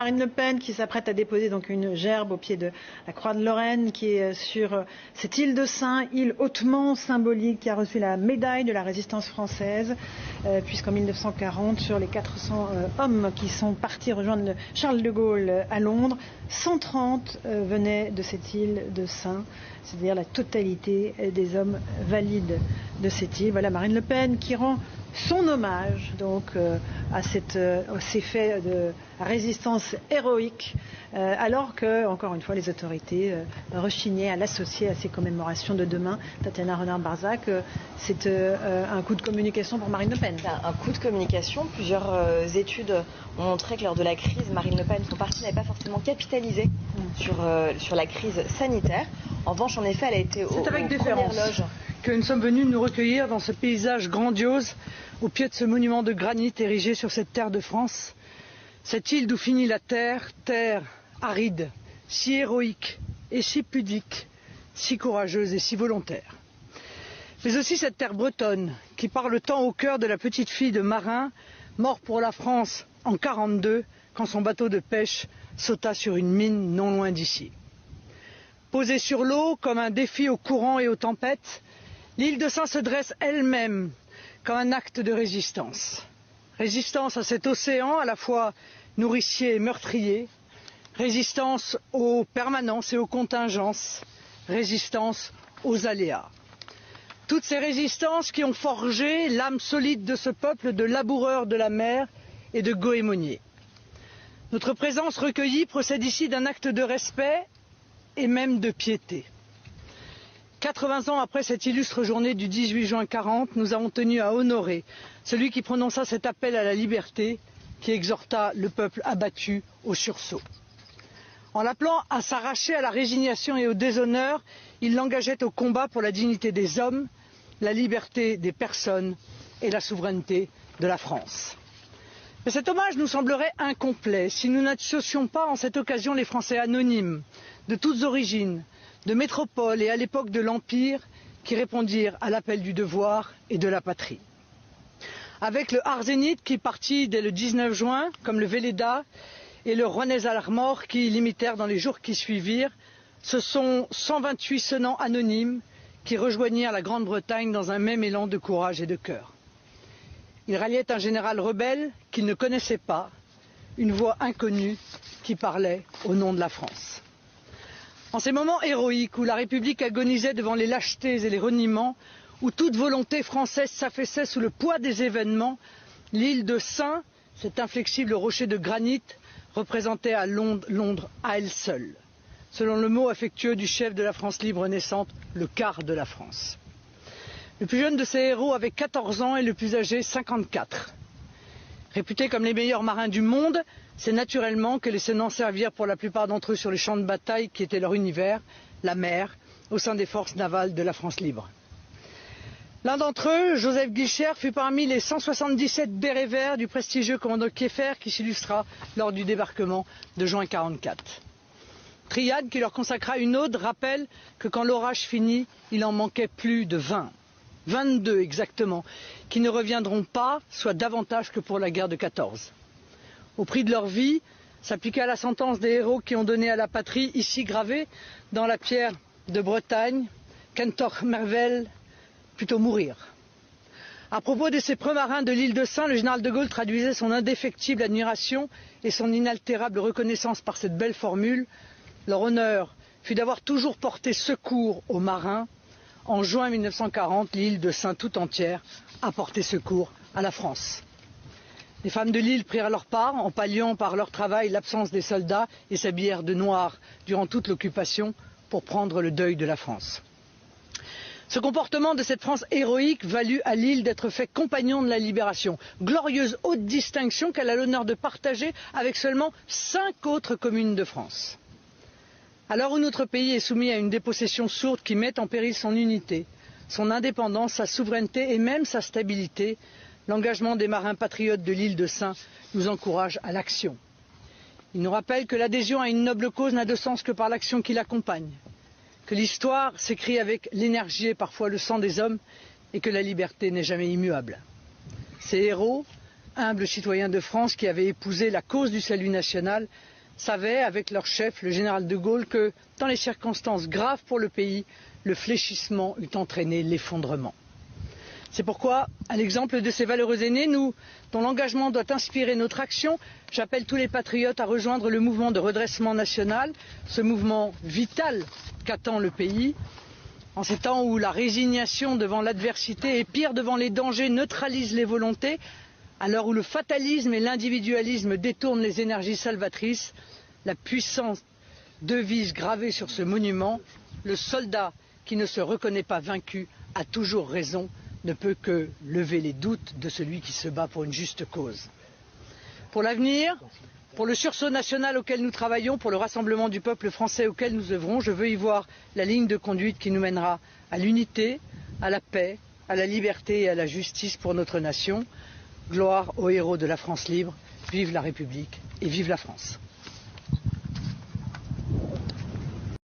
Marine Le Pen qui s'apprête à déposer donc une gerbe au pied de la Croix de Lorraine qui est sur cette île de Saint, île hautement symbolique qui a reçu la médaille de la résistance française puisqu'en 1940 sur les 400 hommes qui sont partis rejoindre Charles de Gaulle à Londres, 130 venaient de cette île de Saint, c'est-à-dire la totalité des hommes valides de cette île. Voilà Marine Le Pen qui rend son hommage donc à ces faits de résistance héroïque, alors que, encore une fois, les autorités rechignaient à l'associer à ces commémorations de demain. Tatiana Renard-Barzac, c'est un coup de communication pour Marine Le Pen. Un coup de communication. Plusieurs études ont montré que lors de la crise, Marine Le Pen, son parti, n'avait pas forcément capitalisé sur la crise sanitaire. En revanche, en effet, elle a été aux premières loges. Que nous sommes venus nous recueillir dans ce paysage grandiose, au pied de ce monument de granit érigé sur cette terre de France. Cette île d'où finit la terre, terre aride, si héroïque et si pudique, si courageuse et si volontaire. Mais aussi cette terre bretonne, qui parle tant au cœur de la petite fille de marin, mort pour la France en 1942, quand son bateau de pêche sauta sur une mine non loin d'ici. Posée sur l'eau comme un défi aux courants et aux tempêtes, l'île de Saint se dresse elle-même comme un acte de résistance. Résistance à cet océan à la fois nourricier et meurtrier, résistance aux permanences et aux contingences, résistance aux aléas. Toutes ces résistances qui ont forgé l'âme solide de ce peuple de laboureurs de la mer et de goémoniers. Notre présence recueillie procède ici d'un acte de respect et même de piété. 80 ans après cette illustre journée du 18 juin 1940, nous avons tenu à honorer celui qui prononça cet appel à la liberté, qui exhorta le peuple abattu au sursaut. En l'appelant à s'arracher à la résignation et au déshonneur, il l'engageait au combat pour la dignité des hommes, la liberté des personnes et la souveraineté de la France. Mais cet hommage nous semblerait incomplet si nous n'associons pas en cette occasion les Français anonymes, de toutes origines, de métropole et à l'époque de l'Empire, qui répondirent à l'appel du devoir et de la patrie. Avec le Harzénite qui partit dès le 19 juin, comme le Véleda, et le Rouennais à l'Armor qui l'imitèrent dans les jours qui suivirent, ce sont 128 sonnants anonymes qui rejoignirent la Grande-Bretagne dans un même élan de courage et de cœur. Ils ralliaient un général rebelle qu'ils ne connaissaient pas, une voix inconnue qui parlait au nom de la France. En ces moments héroïques où la République agonisait devant les lâchetés et les reniements, où toute volonté française s'affaissait sous le poids des événements, l'île de Saint, cet inflexible rocher de granit, représentait à Londres à elle seule. Selon le mot affectueux du chef de la France libre naissante, le quart de la France. Le plus jeune de ces héros avait 14 ans et le plus âgé 54. Réputés comme les meilleurs marins du monde, c'est naturellement que les sonnants servirent pour la plupart d'entre eux sur les champs de bataille qui étaient leur univers, la mer, au sein des forces navales de la France libre. L'un d'entre eux, Joseph Guichard, fut parmi les 177 bérets verts du prestigieux commandant Kieffer qui s'illustra lors du débarquement de juin 1944. Triade, qui leur consacra une ode, rappelle que quand l'orage finit, il en manquait plus de 20. 22 exactement, qui ne reviendront pas, soit davantage que pour la guerre de 14. Au prix de leur vie, s'appliqua la sentence des héros qui ont donné à la patrie, ici gravée dans la pierre de Bretagne, Kentor Mervel, plutôt mourir. À propos de ces preux-marins de l'île de Saint, le général de Gaulle traduisait son indéfectible admiration et son inaltérable reconnaissance par cette belle formule. Leur honneur fut d'avoir toujours porté secours aux marins. En juin 1940, l'île de Saint tout entière a porté secours à la France. Les femmes de l'île prirent leur part en palliant par leur travail l'absence des soldats et s'habillèrent de noir durant toute l'occupation pour prendre le deuil de la France. Ce comportement de cette France héroïque valut à l'île d'être fait compagnon de la libération, glorieuse haute distinction qu'elle a l'honneur de partager avec seulement 5 autres communes de France. À l'heure où notre pays est soumis à une dépossession sourde qui met en péril son unité, son indépendance, sa souveraineté et même sa stabilité, l'engagement des marins patriotes de l'île de Saint nous encourage à l'action. Il nous rappelle que l'adhésion à une noble cause n'a de sens que par l'action qui l'accompagne, que l'histoire s'écrit avec l'énergie et parfois le sang des hommes et que la liberté n'est jamais immuable. Ces héros, humbles citoyens de France qui avaient épousé la cause du salut national savaient, avec leur chef, le général de Gaulle, que, dans les circonstances graves pour le pays, le fléchissement eût entraîné l'effondrement. C'est pourquoi, à l'exemple de ces valeureux aînés, nous, dont l'engagement doit inspirer notre action, j'appelle tous les patriotes à rejoindre le mouvement de redressement national, ce mouvement vital qu'attend le pays. En ces temps où la résignation devant l'adversité et pire devant les dangers neutralise les volontés, à l'heure où le fatalisme et l'individualisme détournent les énergies salvatrices, la puissante devise gravée sur ce monument, le soldat qui ne se reconnaît pas vaincu a toujours raison, ne peut que lever les doutes de celui qui se bat pour une juste cause. Pour l'avenir, pour le sursaut national auquel nous travaillons, pour le rassemblement du peuple français auquel nous œuvrons, je veux y voir la ligne de conduite qui nous mènera à l'unité, à la paix, à la liberté et à la justice pour notre nation. Gloire aux héros de la France libre, vive la République et vive la France.